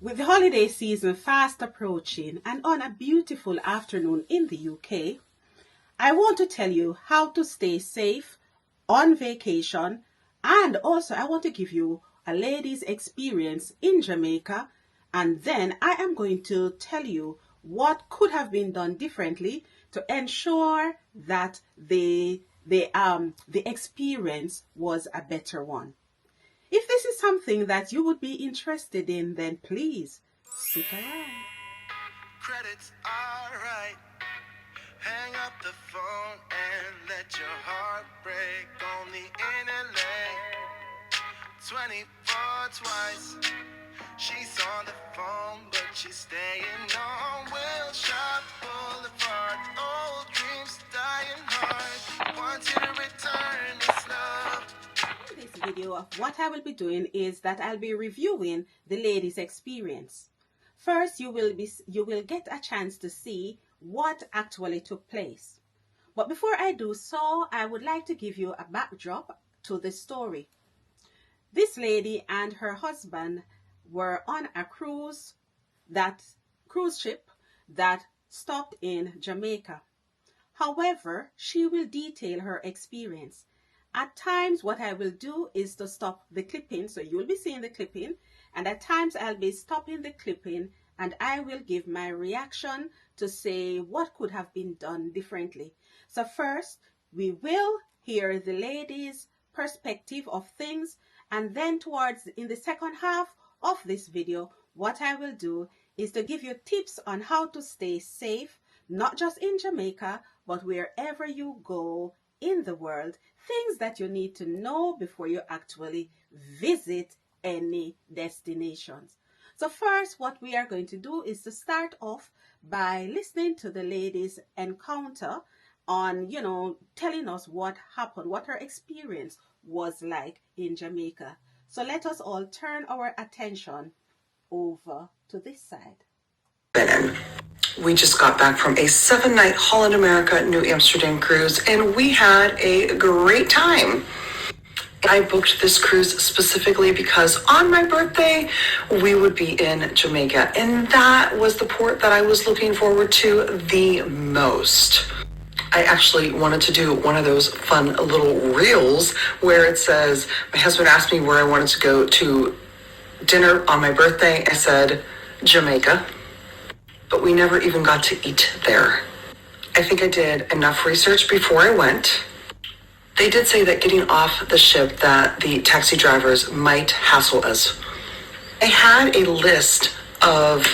With the holiday season fast approaching and on a beautiful afternoon in the UK, I want to tell you how to stay safe on vacation, and also I want to give you a lady's experience in Jamaica, and then I am going to tell you what could have been done differently to ensure that the experience was a better one. If this is something that you would be interested in, then please stick around. Credits are right. Hang up the phone and let your heart break on the internet. 24 twice. She's on the phone, but she's staying on Wilshire Boulevard. Old dreams dying hard. Want you to return this love. In this video, what I will be doing is that I'll be reviewing the lady's experience. First, you will get a chance to see what actually took place. But before I do so, I would like to give you a backdrop to the story. This lady and her husband were on a cruise ship that stopped in Jamaica. However, she will detail her experience. At times, what I will do is to stop the clipping, so you'll be seeing the clipping, and at times I'll be stopping the clipping and I will give my reaction to say what could have been done differently. So first, we will hear the lady's perspective of things, and then in the second half of this video, what I will do is to give you tips on how to stay safe, not just in Jamaica, but wherever you go in the world, things that you need to know before you actually visit any destinations. So first, what we are going to do is to start off by listening to the lady's encounter on, telling us what happened, what her experience was like in Jamaica. So let us all turn our attention over to this side. We just got back from a 7-night Holland America New Amsterdam cruise, and we had a great time. I booked this cruise specifically because on my birthday, we would be in Jamaica, and that was the port that I was looking forward to the most. I actually wanted to do one of those fun little reels where it says, my husband asked me where I wanted to go to dinner on my birthday. I said, Jamaica. But we never even got to eat there. I think I did enough research before I went. They did say that getting off the ship that the taxi drivers might hassle us. I had a list of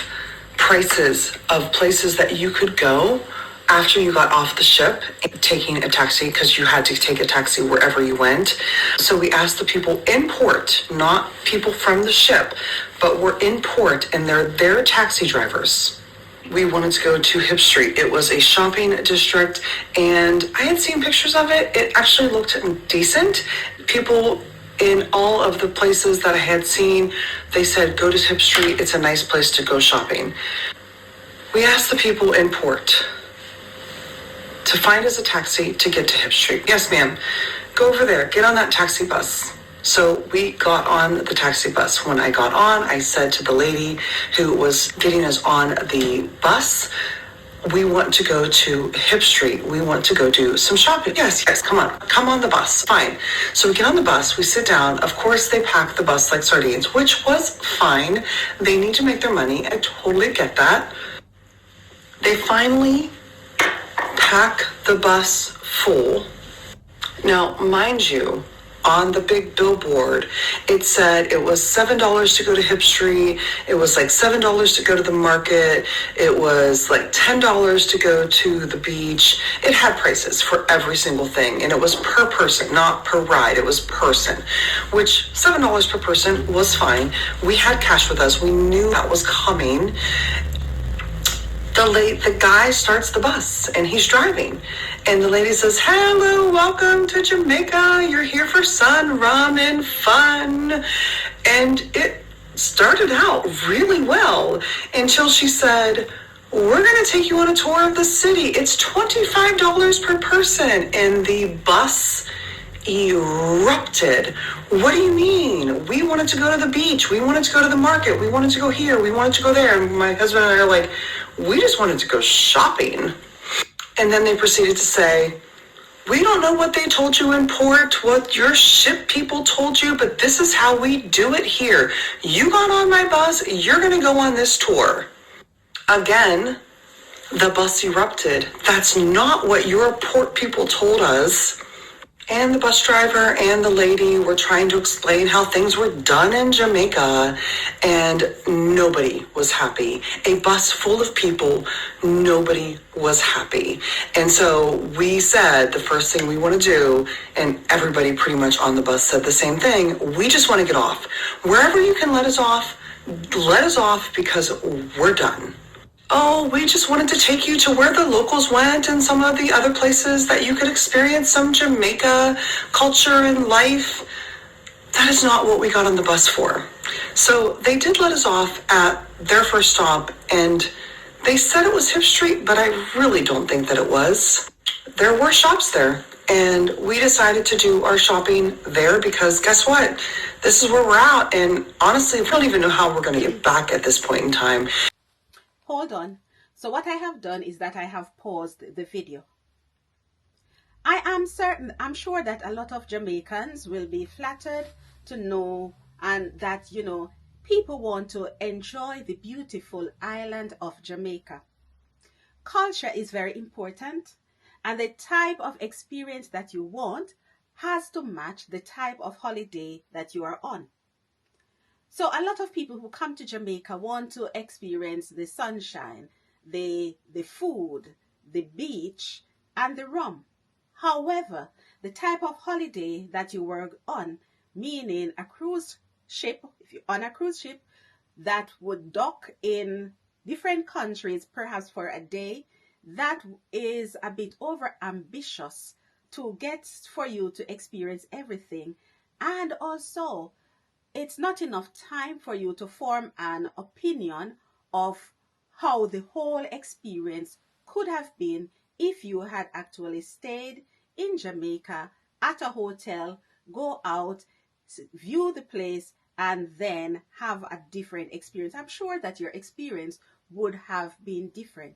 prices of places that you could go after you got off the ship taking a taxi, because you had to take a taxi wherever you went. So we asked the people in port, not people from the ship, but we're in port and they're their taxi drivers. We wanted to go to Hip Street. It was a shopping district, and I had seen pictures of it. It actually looked decent. People in all of the places that I had seen, they said, go to Hip Street. It's a nice place to go shopping. We asked the people in port to find us a taxi to get to Hip Street. Yes, ma'am. Go over there. Get on that taxi bus. So we got on the taxi bus. When I got on, I said to the lady who was getting us on the bus, we want to go to Hip Street. We want to go do some shopping. Yes, come on the bus. Fine. So we get on the bus, we sit down. Of course, they pack the bus like sardines, which was fine. They need to make their money. I totally get that. They finally pack the bus full. Now, mind you, on the big billboard, it said it was $7 to go to Hip Street. It was like $7 to go to the market. It was like $10 to go to the beach. It had prices for every single thing, and it was per person, not per ride. It was person, which $7 per person was fine. We had cash with us. We knew that was coming. The guy starts the bus and he's driving, and the lady says, hello, welcome to Jamaica. You're here for sun, rum, and fun. And it started out really well until she said, we're going to take you on a tour of the city. It's $25 per person. And the bus erupted. What do you mean? We wanted to go to the beach. We wanted to go to the market. We wanted to go here. We wanted to go there. And my husband and I are like, we just wanted to go shopping. And then they proceeded to say, we don't know what they told you in port, what your ship people told you, but this is how we do it here. You got on my bus, you're going to go on this tour. Again, the bus erupted. That's not what your port people told us. And the bus driver and the lady were trying to explain how things were done in Jamaica, and nobody was happy. A bus full of people, nobody was happy. And so we said the first thing we want to do, and everybody pretty much on the bus said the same thing, we just want to get off. Wherever you can let us off because we're done. Oh, we just wanted to take you to where the locals went and some of the other places that you could experience some Jamaica culture and life. That is not what we got on the bus for. So they did let us off at their first stop, and they said it was Hip Street, but I really don't think that it was. There were shops there, and we decided to do our shopping there because guess what? This is where we're at, and honestly, we don't even know how we're going to get back at this point in time. Hold on. So what I have done is that I have paused the video. I'm sure that a lot of Jamaicans will be flattered to know and that, people want to enjoy the beautiful island of Jamaica. Culture is very important, and the type of experience that you want has to match the type of holiday that you are on. So a lot of people who come to Jamaica want to experience the sunshine, the food, the beach, and the rum. However, the type of holiday that you were on, meaning a cruise ship, if you're on a cruise ship that would dock in different countries, perhaps for a day, that is a bit over ambitious to get for you to experience everything. And also, it's not enough time for you to form an opinion of how the whole experience could have been if you had actually stayed in Jamaica at a hotel, go out, view the place, and then have a different experience. I'm sure that your experience would have been different.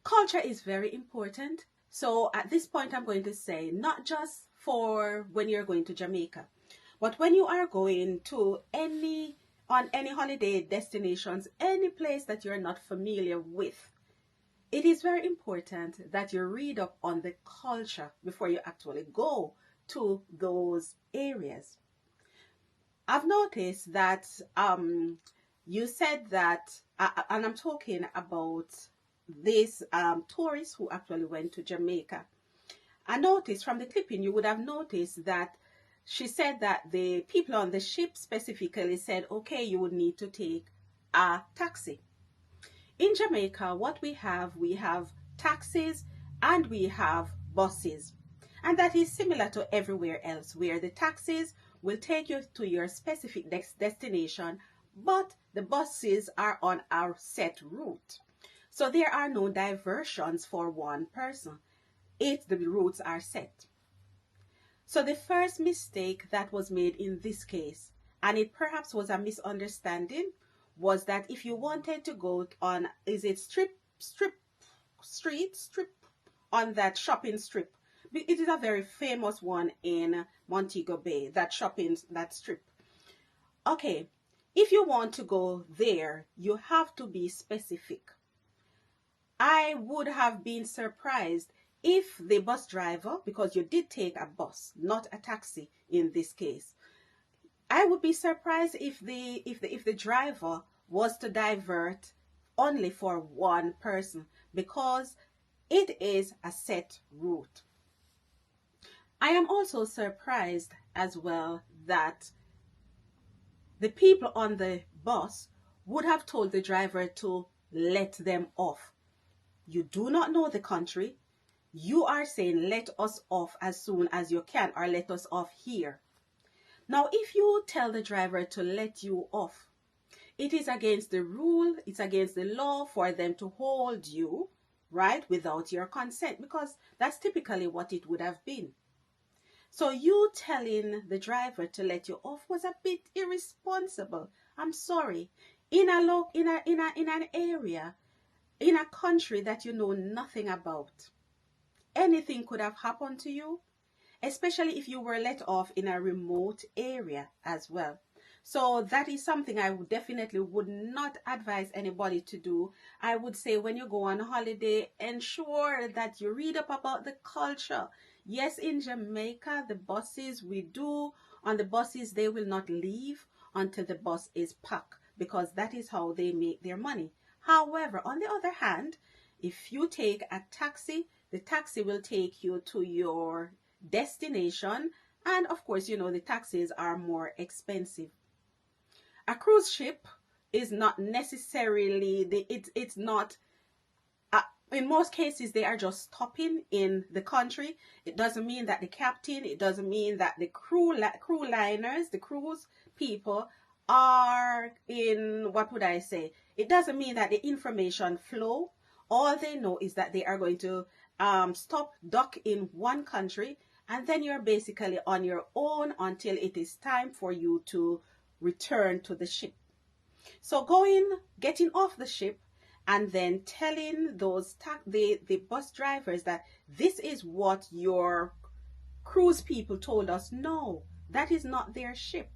Culture is very important. So at this point, I'm going to say not just for when you're going to Jamaica, but when you are going to on any holiday destinations, any place that you're not familiar with, it is very important that you read up on the culture before you actually go to those areas. I've noticed that you said that, and I'm talking about this tourist who actually went to Jamaica. I noticed from the clipping, you would have noticed that she said that the people on the ship specifically said, okay, you would need to take a taxi. In Jamaica, what we have taxis and we have buses. And that is similar to everywhere else, where the taxis will take you to your specific destination, but the buses are on our set route. So there are no diversions for one person. The routes are set. So the first mistake that was made in this case, and it perhaps was a misunderstanding, was that if you wanted to go on, is it strip on that shopping strip? It is a very famous one in Montego Bay, that strip. Okay, if you want to go there, you have to be specific. I would have been surprised if the bus driver, because you did take a bus, not a taxi in this case, I would be surprised if the driver was to divert only for one person, because it is a set route. I am also surprised as well that the people on the bus would have told the driver to let them off. You do not know the country. You are saying let us off as soon as you can, or let us off here. Now, if you tell the driver to let you off, it is against the rule, it's against the law for them to hold you, right, without your consent, because that's typically what it would have been. So you telling the driver to let you off was a bit irresponsible. I'm sorry. In an area, in a country that you know nothing about, anything could have happened to you, especially if you were let off in a remote area as well. So that is something I would definitely would not advise anybody to do. I would say when you go on holiday, ensure that you read up about the culture. Yes, in Jamaica, the buses we do on the buses, they will not leave until the bus is packed, because that is how they make their money. However, on the other hand, if you take a taxi, the taxi will take you to your destination, and of course, you know, the taxis are more expensive. A cruise ship is not necessarily it's not uh, in most cases they are just stopping in the country. It doesn't mean that the captain, it doesn't mean that the crew liners, the cruise people are in, what would I say, it doesn't mean that the information flow. All they know is that they are going to stop dock in one country, and then you're basically on your own until it is time for you to return to the ship. So getting off the ship, and then telling the bus drivers that this is what your cruise people told us. No, that is not their ship.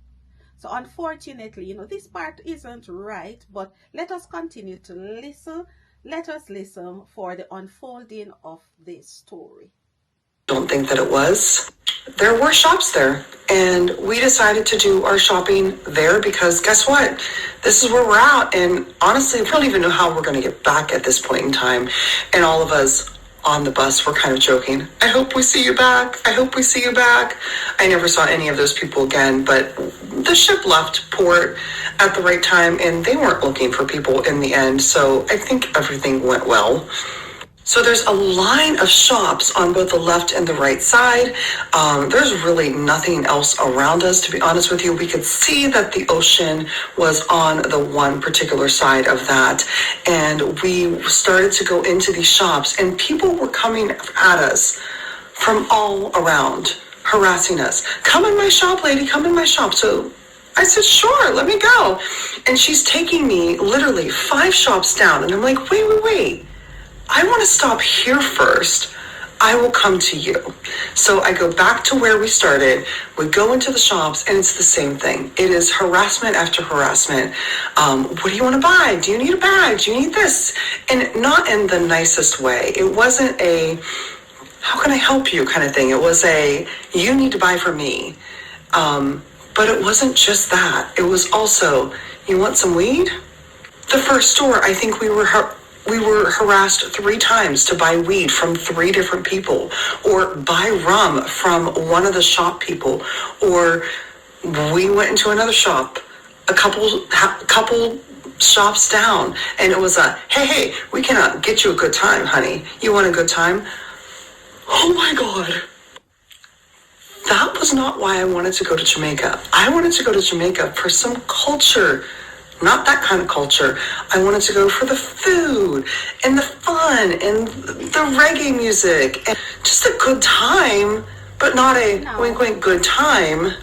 So unfortunately, you know, this part isn't right, but let us continue to listen. Let us listen for the unfolding of this story. Don't think that it was. There were shops there, and we decided to do our shopping there because guess what? This is where we're at, and honestly, we don't even know how we're going to get back at this point in time. And all of us on the bus were kind of joking, I hope we see you back. I hope we see you back. I never saw any of those people again, but the ship left port at the right time, and they weren't looking for people in the end, so I think everything went well. So there's a line of shops on both the left and the right side. There's really nothing else around us, to be honest with you. We could see that the ocean was on the one particular side of that. And we started to go into these shops, and people were coming at us from all around, harassing us. Come in my shop, lady, come in my shop. So I said, sure, let me go. And she's taking me literally 5 shops down. And I'm like, wait. I want to stop here first. I will come to you. So I go back to where we started. We go into the shops, and it's the same thing. It is harassment after harassment. What do you want to buy? Do you need a bag? Do you need this? And not in the nicest way. It wasn't a, how can I help you kind of thing. It was a, you need to buy for me. But it wasn't just that. It was also, you want some weed? The first store, I think we were harassed 3 times to buy weed from 3 different people, or buy rum from one of the shop people, or we went into another shop a couple shops down, and it was a, hey, we cannot get you a good time, honey. You want a good time? Oh my God. That was not why I wanted to go to Jamaica. I wanted to go to Jamaica for some culture. Not that kind of culture. I wanted to go for the food and the fun and the reggae music and just a good time, but not a wink good time.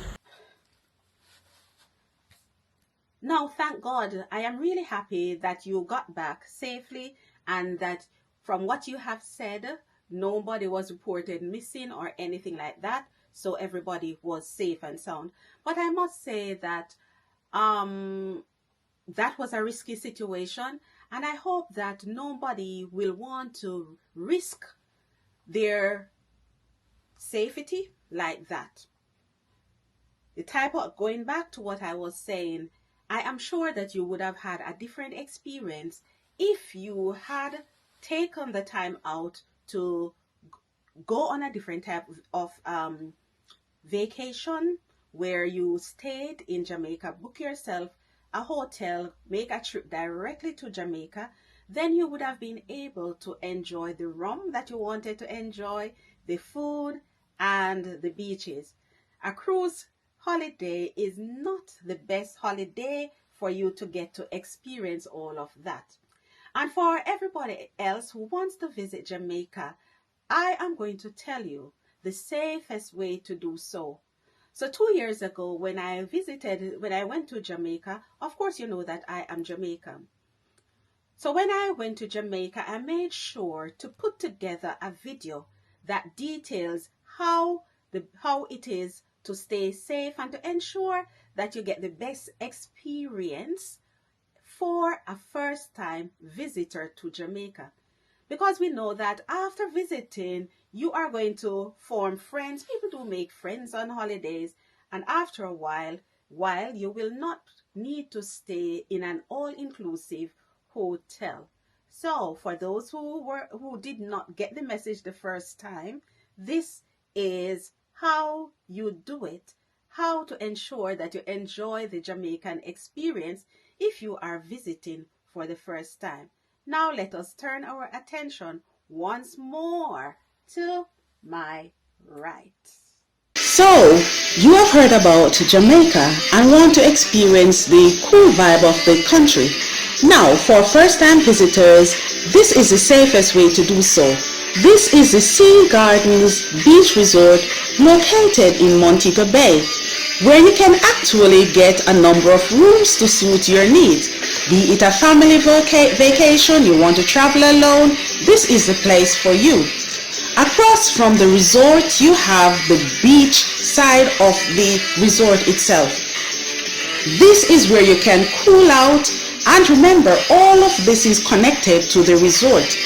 Now, thank God, I am really happy that you got back safely, and that from what you have said, nobody was reported missing or anything like that. So everybody was safe and sound. But I must say that that was a risky situation, and I hope that nobody will want to risk their safety like that. The type of, going back to what I was saying, I am sure that you would have had a different experience if you had taken the time out to go on a different type of vacation, where you stayed in Jamaica, book yourself a hotel, make a trip directly to Jamaica. Then you would have been able to enjoy the rum that you wanted to enjoy, the food, and the beaches. A cruise holiday is not the best holiday for you to get to experience all of that. And for everybody else who wants to visit Jamaica, I am going to tell you the safest way to do so. So 2 years ago, when I went to Jamaica, of course, you know that I am Jamaican. So when I went to Jamaica, I made sure to put together a video that details how it is to stay safe and to ensure that you get the best experience for a first-time visitor to Jamaica. Because we know that after visiting, you are going to form friends. People do make friends on holidays, and after a while you will not need to stay in an all-inclusive hotel. So for those who did not get the message the first time, this is how you do it, how to ensure that you enjoy the Jamaican experience if you are visiting for the first time. Now let us turn our attention once more to my right. So, you have heard about Jamaica and want to experience the cool vibe of the country. Now, for first-time visitors, this is the safest way to do so. This is the Sea Gardens Beach Resort located in Montego Bay, where you can actually get a number of rooms to suit your needs. Be it a family vacation, you want to travel alone, this is the place for you. Across from the resort, you have the beach side of the resort itself. This is where you can cool out, and remember, all of this is connected to the resort.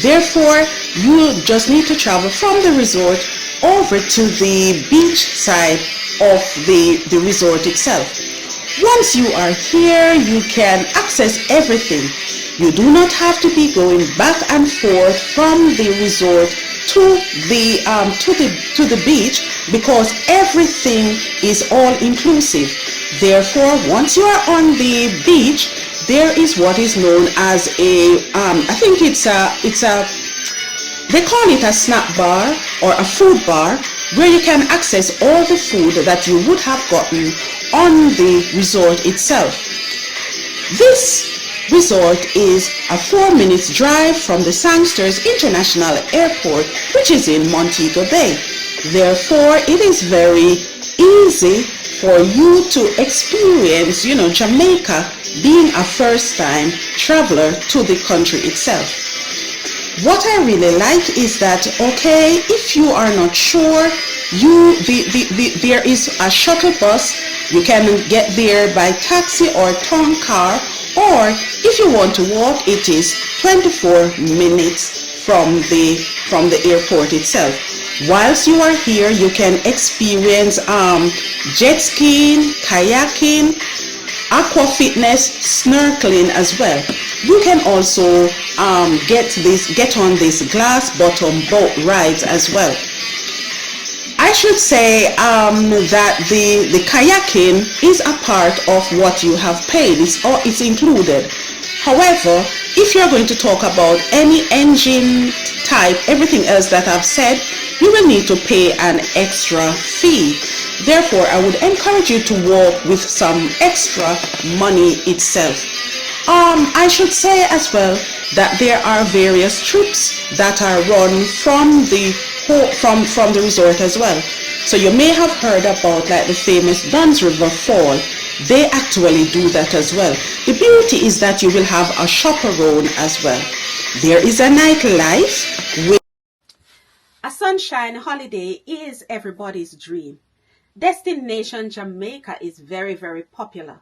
Therefore, you just need to travel from the resort over to the beach side of the resort itself. Once you are here, you can access everything. You do not have to be going back and forth from the resort to the beach, because everything is all inclusive. Therefore, once you are on the beach, there is what is known as I think they call it a snack bar or a food bar, where you can access all the food that you would have gotten on the resort itself. This resort is a 4 minutes drive from the Sangsters International Airport, which is in Montego Bay. Therefore, it is very easy for you to experience, Jamaica, being a first-time traveler to the country itself. What I really like is that, okay, if you are not sure, there is a shuttle bus. You can get there by taxi or town car, or if you want to walk, it is 24 minutes from the airport itself. Whilst you are here, you can experience jet skiing, kayaking, aqua fitness, snorkeling as well. You can also get on these glass bottom boat rides as well. I should say that the kayaking is a part of what you have paid. It's included. However, if you're going to talk about any engine type, everything else that I've said, you will need to pay an extra fee. Therefore, I would encourage you to walk with some extra money itself. I should say as well that there are various trips that are run from the resort as well. So you may have heard about like the famous Duns River Fall. They actually do that as well. The beauty is that you will have a chaperone as well. There is a nightlife. A sunshine holiday is everybody's dream. Destination Jamaica is very, very popular.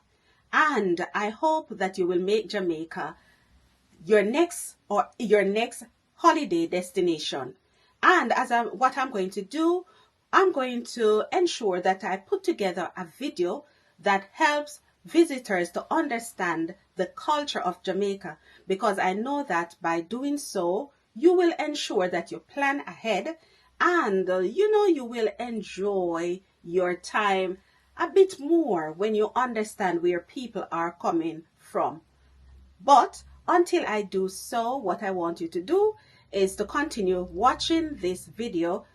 And I hope that you will make Jamaica your next holiday destination. And what I'm going to do, I'm going to ensure that I put together a video that helps visitors to understand the culture of Jamaica, because I know that by doing so, you will ensure that you plan ahead, and you will enjoy your time a bit more when you understand where people are coming from. But until I do so, what I want you to do is to continue watching this video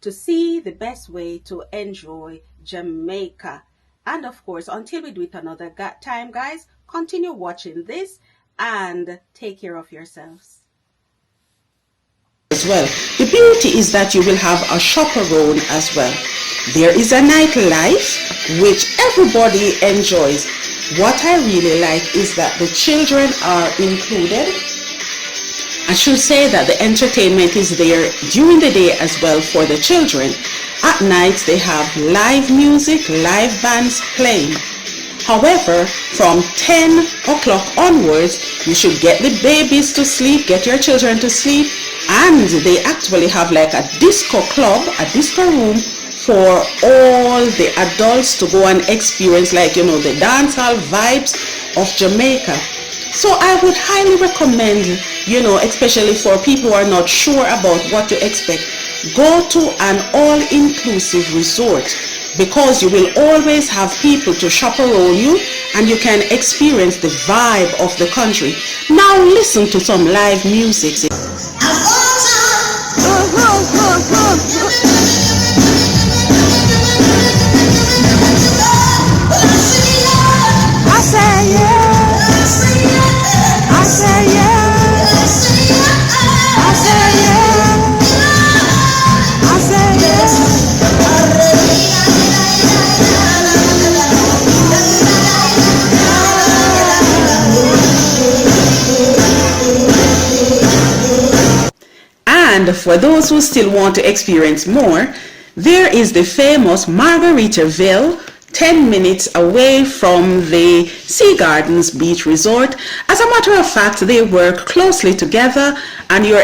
to see the best way to enjoy Jamaica. And of course, until we do it another time, guys, continue watching this and take care of yourselves. as well. The beauty is that you will have a chaperone as well. There is a nightlife which everybody enjoys. What I really like is that the children are included. I should say that the entertainment is there during the day as well for the children. At night they have live music, live bands playing. However, from 10 o'clock onwards, you should get the babies to sleep, get your children to sleep, and they actually have like a disco club, a disco room for all the adults to go and experience, like, you know, the dancehall vibes of Jamaica. So I would highly recommend, you know, especially for people who are not sure about what to expect, go to an all-inclusive resort, because you will always have people to chaperone you and you can experience the vibe of the country. Now listen to some live music. I say yes. I say yes. I say yes. I say yes. And for those who still want to experience more, there is the famous Margaritaville, 10 minutes away from the Sea Gardens Beach Resort. As a matter of fact, they work closely together, and you're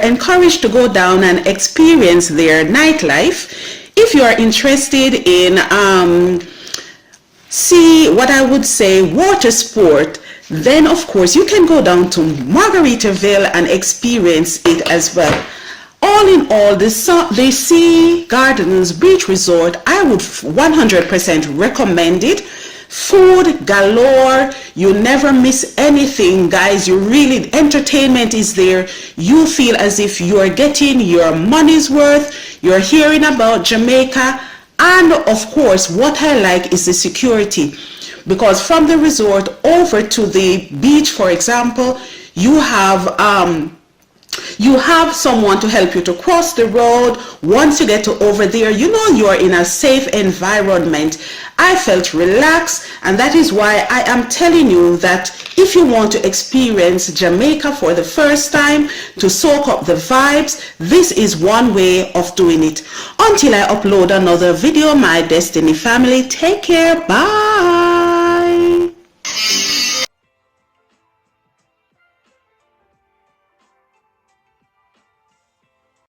encouraged to go down and experience their nightlife. If you are interested in what I would say water sport, then of course you can go down to Margaritaville and experience it as well. All in all, the Sea Gardens Beach Resort, I would 100% recommend it. Food galore, you never miss anything, guys. You really, entertainment is there. You feel as if you're getting your money's worth. You're hearing about Jamaica. And of course, what I like is the security, because from the resort over to the beach, for example, you have someone to help you to cross the road. Once you get to over there, you know you're in a safe environment. I felt relaxed, and that is why I am telling you that if you want to experience Jamaica for the first time, to soak up the vibes, this is one way of doing it. Until I upload another video, my Destiny family, take care, bye.